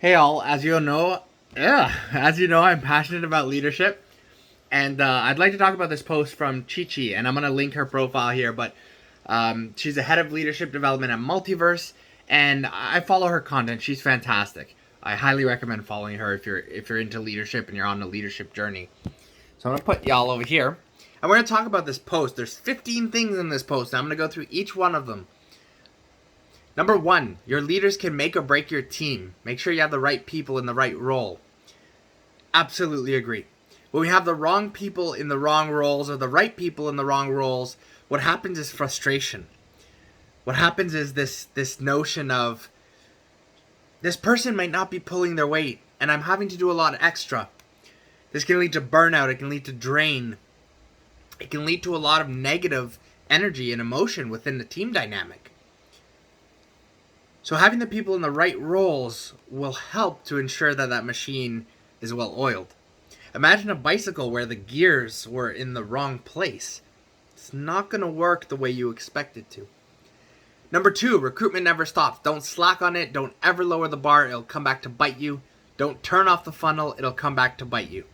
Hey all, as you know, I'm passionate about leadership, and I'd like to talk about this post from Chichi, and I'm gonna link her profile here. But she's the head of leadership development at Multiverse, and I follow her content. She's fantastic. I highly recommend following her if you're into leadership and you're on a leadership journey. So I'm gonna put y'all over here, and we're gonna talk about this post. There's 15 things in this post, and I'm gonna go through each one of them. Number one, your leaders can make or break your team. Make sure you have the right people in the right role. Absolutely agree. When we have the wrong people in the wrong roles or the right people in the wrong roles, what happens is frustration. What happens is this notion of this person might not be pulling their weight and I'm having to do a lot extra. This can lead to burnout, it can lead to drain. It can lead to a lot of negative energy and emotion within the team dynamic. So having the people in the right roles will help to ensure that that machine is well oiled. Imagine a bicycle where the gears were in the wrong place. It's not going to work the way you expect it to. Number two, recruitment never stops. Don't slack on it. Don't ever lower the bar. It'll come back to bite you. Don't turn off the funnel. It'll come back to bite you.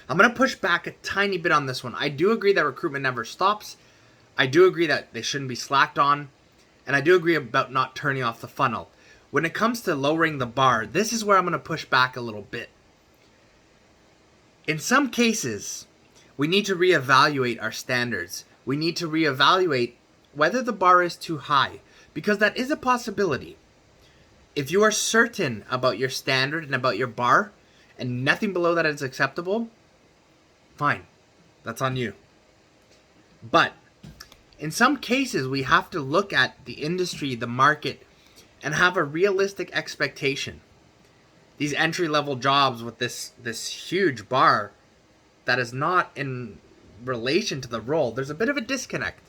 I'm going to push back a tiny bit on this one. I do agree that recruitment never stops. I do agree that they shouldn't be slacked on. And I do agree about not turning off the funnel. When it comes to lowering the bar, this is where I'm going to push back a little bit. In some cases, we need to reevaluate our standards. We need to reevaluate whether the bar is too high, because that is a possibility. If you are certain about your standard and about your bar, and nothing below that is acceptable, fine, that's on you. But in some cases, we have to look at the industry, the market, and have a realistic expectation. These entry-level jobs with this huge bar that is not in relation to the role, there's a bit of a disconnect.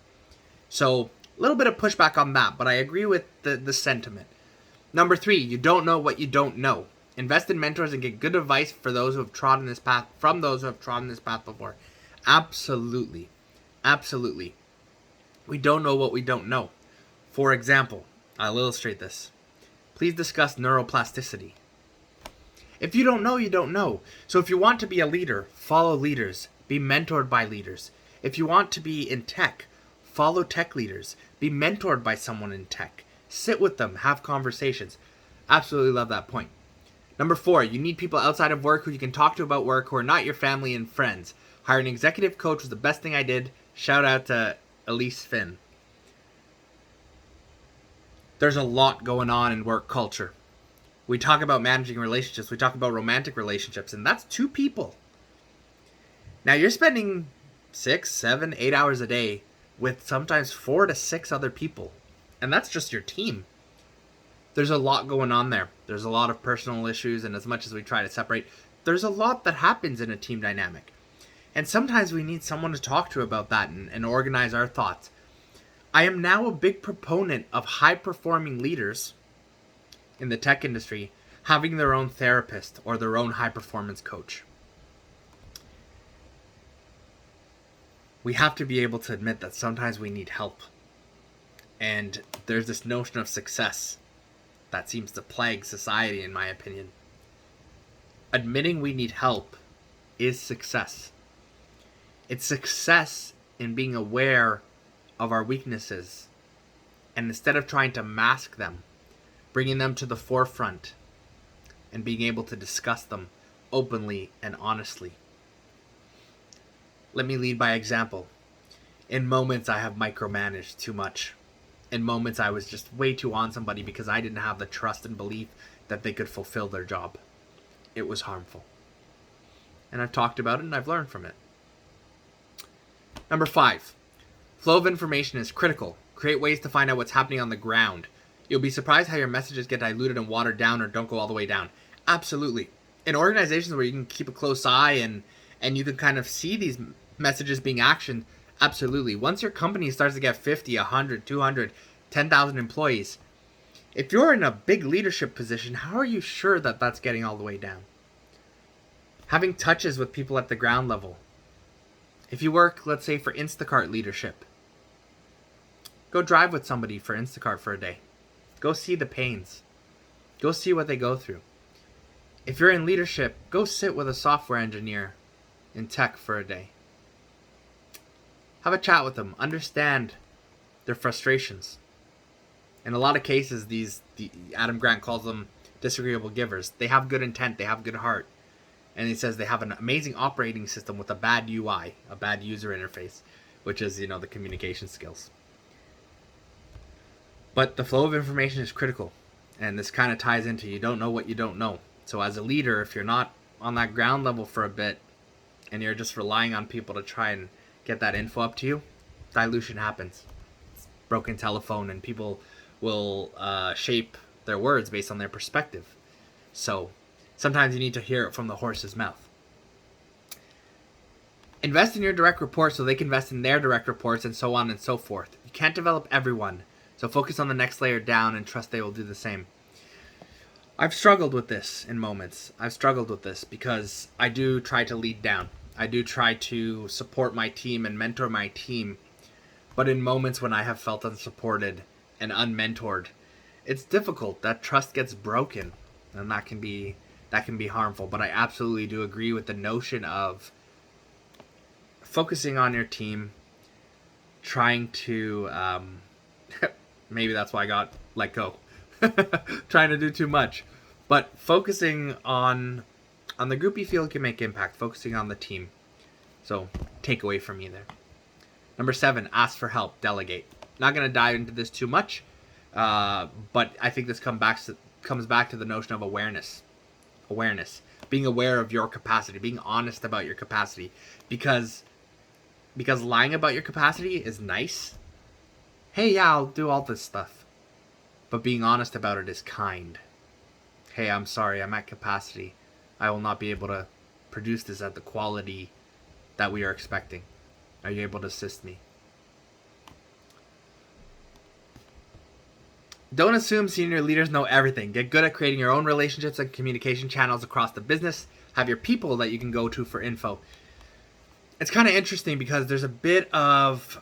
So a little bit of pushback on that, but I agree with the sentiment. Number three, you don't know what you don't know. Invest in mentors and get good advice for those who have trodden this path, from those who have trodden this path before. Absolutely. Absolutely. We don't know what we don't know. For example, I'll illustrate this. Please discuss neuroplasticity. If you don't know, you don't know. So if you want to be a leader, follow leaders. Be mentored by leaders. If you want to be in tech, follow tech leaders. Be mentored by someone in tech. Sit with them. Have conversations. Absolutely love that point. Number four, you need people outside of work who you can talk to about work who are not your family and friends. Hire an executive coach was the best thing I did. Shout out to Elise Finn. There's a lot going on in work culture. We talk about managing relationships. We talk about romantic relationships, and that's two people. Now you're spending 6, 7, 8 hours a day with sometimes 4 to 6 other people, and that's just your team. There's a lot going on there. There's a lot of personal issues, and as much as we try to separate, there's a lot that happens in a team dynamic. And sometimes we need someone to talk to about that and organize our thoughts. I am now a big proponent of high-performing leaders in the tech industry having their own therapist or their own high-performance coach. We have to be able to admit that sometimes we need help. And there's this notion of success that seems to plague society, in my opinion. Admitting we need help is success. It's success in being aware of our weaknesses, and instead of trying to mask them, bringing them to the forefront and being able to discuss them openly and honestly. Let me lead by example. In moments I have micromanaged too much. In moments I was just way too on somebody because I didn't have the trust and belief that they could fulfill their job. It was harmful. And I've talked about it and I've learned from it. Number 5. Flow of information is critical. Create ways to find out what's happening on the ground. You'll be surprised how your messages get diluted and watered down or don't go all the way down. Absolutely. In organizations where you can keep a close eye and you can kind of see these messages being actioned, absolutely. Once your company starts to get 50, 100, 200, 10,000 employees, if you're in a big leadership position, how are you sure that that's getting all the way down? Having touches with people at the ground level. If you work, let's say, for Instacart leadership, go drive with somebody for Instacart for a day. Go see the pains. Go see what they go through. If you're in leadership, go sit with a software engineer in tech for a day. Have a chat with them. Understand their frustrations. In a lot of cases, Adam Grant calls them disagreeable givers. They have good intent. They have good heart. And he says they have an amazing operating system with a bad UI, a bad user interface, which is, the communication skills. But the flow of information is critical. And this kind of ties into you don't know what you don't know. So as a leader, if you're not on that ground level for a bit and you're just relying on people to try and get that info up to you, dilution happens. It's broken telephone, and people will shape their words based on their perspective. So sometimes you need to hear it from the horse's mouth. Invest in your direct reports so they can invest in their direct reports, and so on and so forth. You can't develop everyone, so focus on the next layer down and trust they will do the same. I've struggled with this in moments. I've struggled with this because I do try to lead down. I do try to support my team and mentor my team. But in moments when I have felt unsupported and unmentored, it's difficult. That trust gets broken, and that can be harmful. But I absolutely do agree with the notion of focusing on your team, trying to maybe that's why I got let go. Trying to do too much. But focusing on the group you feel can make impact. Focusing on the team. So, takeaway from me there. Number 7, ask for help. Delegate. Not going to dive into this too much. But I think this comes back to the notion of awareness. Awareness. Being aware of your capacity. Being honest about your capacity. Because lying about your capacity is nice. Hey, yeah, I'll do all this stuff. But being honest about it is kind. Hey, I'm sorry, I'm at capacity. I will not be able to produce this at the quality that we are expecting. Are you able to assist me? Don't assume senior leaders know everything. Get good at creating your own relationships and communication channels across the business. Have your people that you can go to for info. It's kind of interesting because there's a bit of...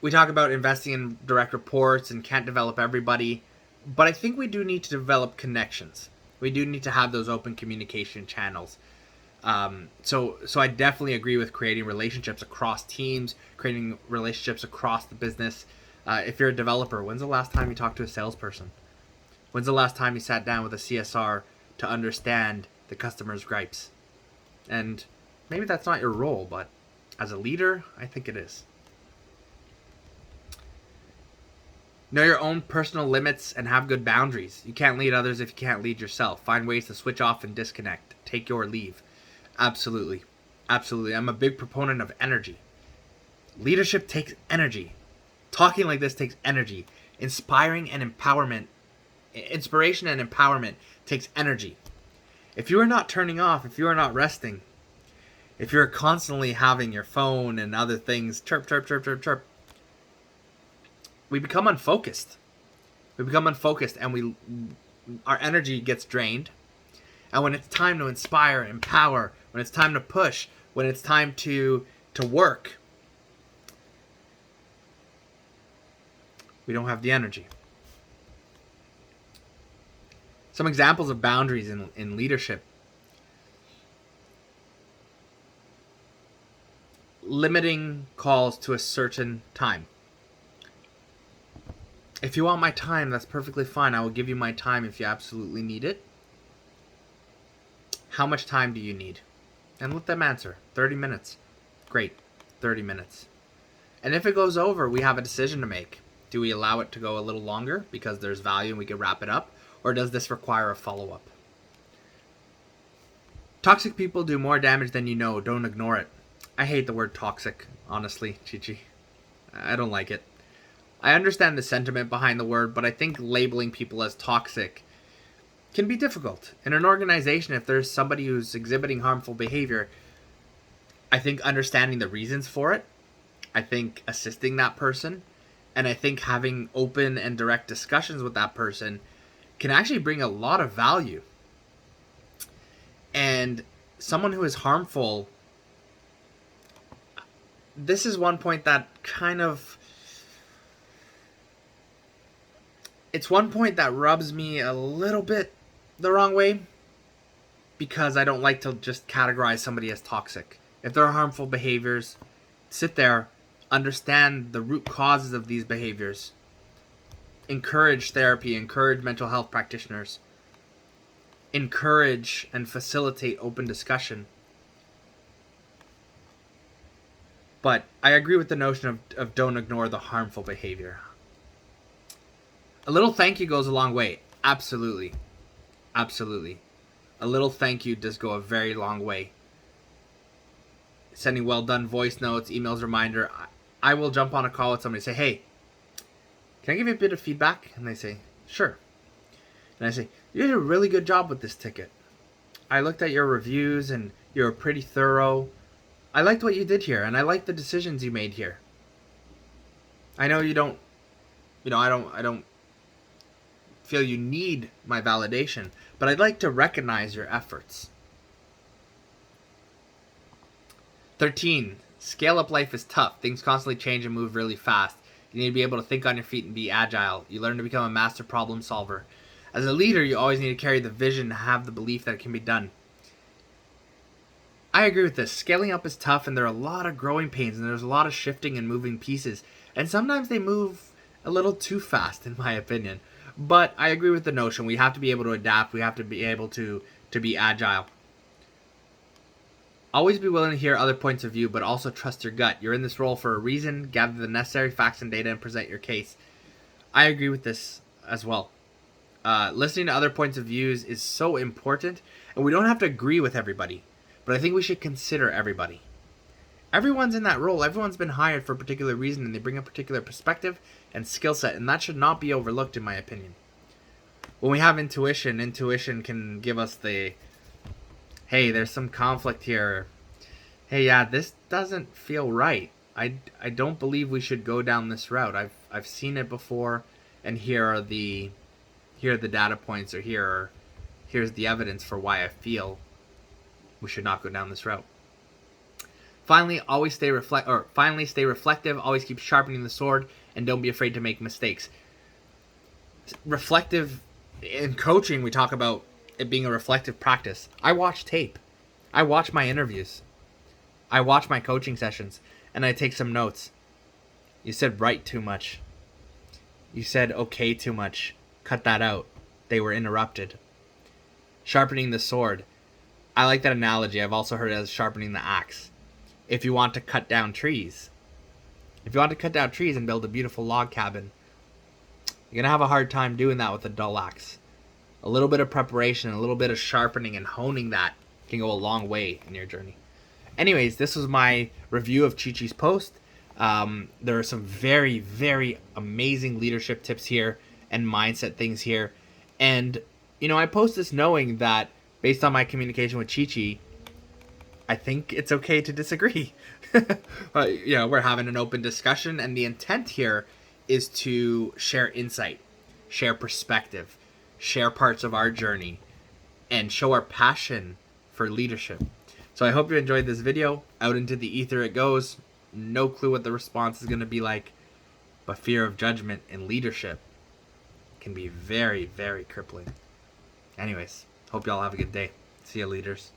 We talk about investing in direct reports and can't develop everybody, but I think we do need to develop connections. We do need to have those open communication channels. So I definitely agree with creating relationships across teams, creating relationships across the business. If you're a developer, when's the last time you talked to a salesperson? When's the last time you sat down with a CSR to understand the customer's gripes? And maybe that's not your role, but as a leader, I think it is. Know your own personal limits and have good boundaries. You can't lead others if you can't lead yourself. Find ways to switch off and disconnect. Take your leave. Absolutely. Absolutely. I'm a big proponent of energy. Leadership takes energy. Talking like this takes energy. Inspiration and empowerment takes energy. If you are not turning off, if you are not resting, if you're constantly having your phone and other things chirp, chirp, chirp, chirp, chirp, we become unfocused. And our energy gets drained. And when it's time to inspire, empower, when it's time to push, when it's time to work, we don't have the energy. Some examples of boundaries in leadership. Limiting calls to a certain time. If you want my time, that's perfectly fine. I will give you my time if you absolutely need it. How much time do you need? And let them answer. 30 minutes. Great. 30 minutes. And if it goes over, we have a decision to make. Do we allow it to go a little longer because there's value and we can wrap it up? Or does this require a follow-up? Toxic people do more damage than you know. Don't ignore it. I hate the word toxic, honestly, Chichi. I don't like it. I understand the sentiment behind the word, but I think labeling people as toxic can be difficult. In an organization, if there's somebody who's exhibiting harmful behavior, I think understanding the reasons for it, I think assisting that person, and I think having open and direct discussions with that person can actually bring a lot of value. And someone who is harmful, this is one point that it's one point that rubs me a little bit the wrong way because I don't like to just categorize somebody as toxic. If there are harmful behaviors, sit there, understand the root causes of these behaviors, encourage therapy, encourage mental health practitioners, encourage and facilitate open discussion. But I agree with the notion of don't ignore the harmful behavior. A little thank you goes a long way. Absolutely. Absolutely. A little thank you does go a very long way. Sending well done voice notes, emails, reminder. I will jump on a call with somebody and say, hey, can I give you a bit of feedback? And they say, sure. And I say, you did a really good job with this ticket. I looked at your reviews and you were pretty thorough. I liked what you did here, and I liked the decisions you made here. I know you don't, I don't feel you need my validation, but I'd like to recognize your efforts. 13. Scale up life is tough. Things constantly change and move really fast. You need to be able to think on your feet and be agile. You learn to become a master problem solver. As a leader, you always need to carry the vision and have the belief that it can be done. I agree with this. Scaling up is tough, and there are a lot of growing pains, and there's a lot of shifting and moving pieces. And sometimes they move a little too fast, in my opinion. But I agree with the notion. We have to be able to adapt. We have to be able to be agile. Always be willing to hear other points of view, but also trust your gut. You're in this role for a reason. Gather the necessary facts and data and present your case. I agree with this as well. Listening to other points of views is so important, and we don't have to agree with everybody, but I think we should consider everybody. Everyone's in that role. Everyone's been hired for a particular reason, and they bring a particular perspective and skill set, and that should not be overlooked, in my opinion. When we have intuition can give us the, hey, there's some conflict here. Hey, yeah, this doesn't feel right. I don't believe we should go down this route. I've seen it before, and here are the data points, or here's the evidence for why I feel we should not go down this route. Finally, stay reflective. Always keep sharpening the sword, and don't be afraid to make mistakes. Reflective in coaching, we talk about it being a reflective practice. I watch tape. I watch my interviews. I watch my coaching sessions, and I take some notes. You said right too much. You said okay too much. Cut that out. They were interrupted. Sharpening the sword. I like that analogy. I've also heard it as sharpening the axe. If you want to cut down trees and build a beautiful log cabin, you're going to have a hard time doing that with a dull axe. A little bit of preparation, a little bit of sharpening and honing that can go a long way in your journey. Anyways, this was my review of Chichi's post. There are some very, very amazing leadership tips here and mindset things here. And, I post this knowing that based on my communication with Chichi, I think it's okay to disagree. We're having an open discussion, and the intent here is to share insight, share perspective, share parts of our journey, and show our passion for leadership. So I hope you enjoyed this video. Out into the ether it goes. No clue what the response is going to be like, but fear of judgment in leadership can be very, very crippling. Anyways, hope y'all have a good day. See ya, leaders.